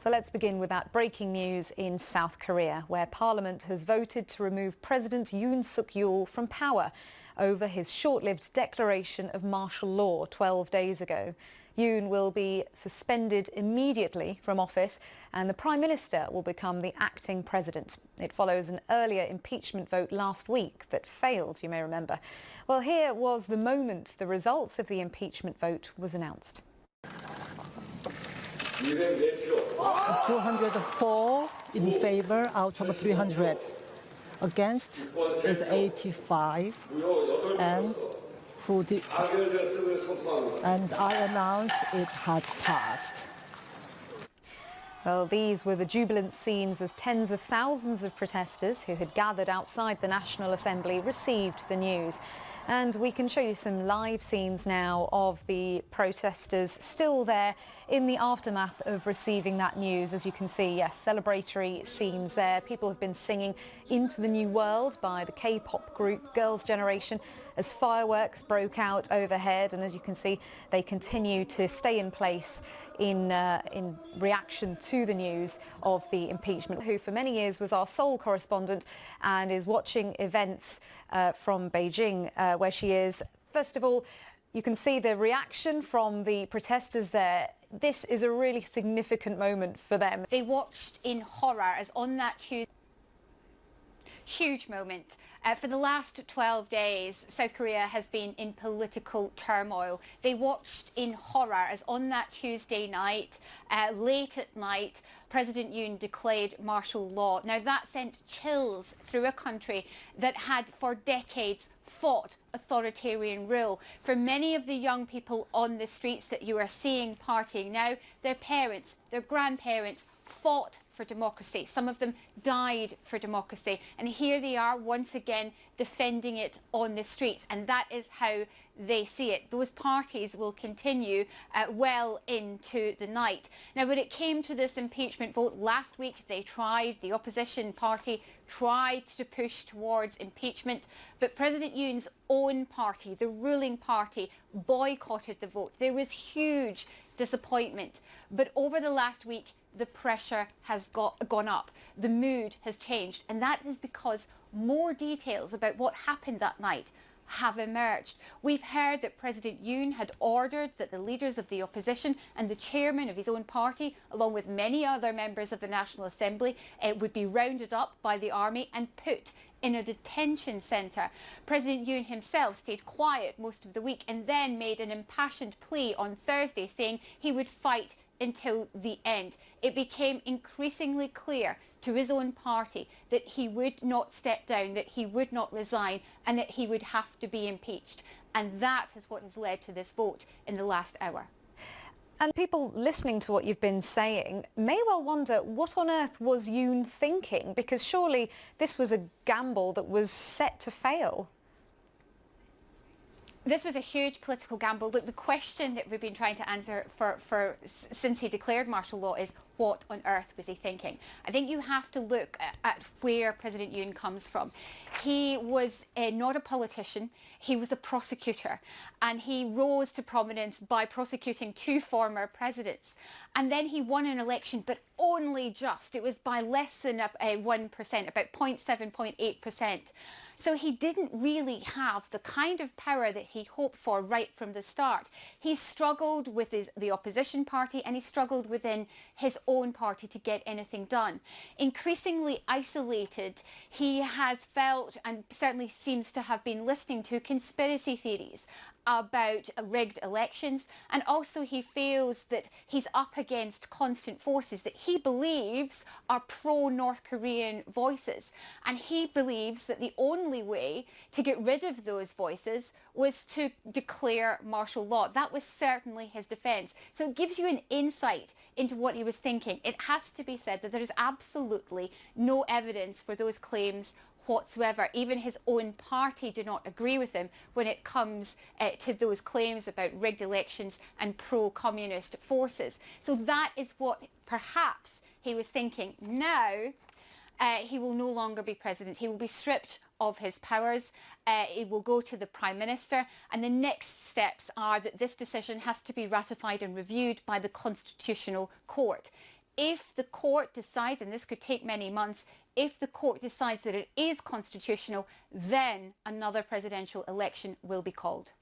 So let's begin with that breaking news in South Korea, where Parliament has voted to remove President Yoon Suk-yeol from power over his short-lived declaration of martial law 12 days ago. Yoon will be suspended immediately from office and the Prime Minister will become the acting president. It follows an earlier impeachment vote last week that failed, you may remember. Well, here was the moment the results of the impeachment vote was announced. 204 in favor out of 300. Against is 85 and I announce it has passed. Well, these were the jubilant scenes as tens of thousands of protesters who had gathered outside the National Assembly received the news. And we can show you some live scenes now of the protesters still there in the aftermath of receiving that news. As you can see, yes, celebratory scenes there. People have been singing Into the New World by the K-pop group Girls' Generation as fireworks broke out overhead. And as you can see, they continue to stay in place in reaction to the news of the impeachment, who for many years was our sole correspondent and is watching events from Beijing, where she is. First of all, you can see the reaction from the protesters there. This is a really significant moment for them. They watched in horror as on that Tuesday. Huge moment. For the last 12 days, South Korea has been in political turmoil. They watched in horror as on that Tuesday night, late at night, President Yoon declared martial law. Now that sent chills through a country that had for decades fought authoritarian rule. For many of the young people on the streets that you are seeing partying now, their parents, their grandparents fought for democracy. Some of them died for democracy. And here they are once again defending it on the streets. And that is how they see it. Those parties will continue well into the night. Now, when it came to this impeachment vote last week, the opposition party tried to push towards impeachment, but President Yoon's own party, the ruling party, boycotted the vote. There was huge disappointment. But over the last week, the pressure has gone up. The mood has changed. And that is because more details about what happened that night have emerged. We've heard that President Yoon had ordered that the leaders of the opposition and the chairman of his own party, along with many other members of the National Assembly, would be rounded up by the army and put in a detention centre. President Yoon himself stayed quiet most of the week and then made an impassioned plea on Thursday saying he would fight until the end. It became increasingly clear to his own party that he would not step down, that he would not resign, and that he would have to be impeached. And that is what has led to this vote in the last hour. And people listening to what you've been saying may well wonder, what on earth was Yoon thinking? Because surely this was a gamble that was set to fail. This was a huge political gamble. Look, the question that we've been trying to answer since he declared martial law is, what on earth was he thinking? I think you have to look at where President Yoon comes from. He was not a politician, he was a prosecutor, and he rose to prominence by prosecuting two former presidents. And then he won an election, but only just. It was by less than 1%, about 0.7, 0.8%. So he didn't really have the kind of power that he hoped for right from the start. He struggled with the opposition party and he struggled within his own party to get anything done. Increasingly isolated, he has felt and certainly seems to have been listening to conspiracy theories about rigged elections, and also he feels that he's up against constant forces that he believes are pro-North Korean voices, and he believes that the only way to get rid of those voices was to declare martial law. That was certainly his defence. So it gives you an insight into what he was thinking. It has to be said that there is absolutely no evidence for those claims whatsoever. Even his own party do not agree with him when it comes to those claims about rigged elections and pro-communist forces. So that is what perhaps he was thinking. Now he will no longer be president. He will be stripped of his powers. It will go to the Prime Minister, and the next steps are that this decision has to be ratified and reviewed by the Constitutional Court. if the court decides, and this could take many months, if the court decides that it is constitutional, then another presidential election will be called.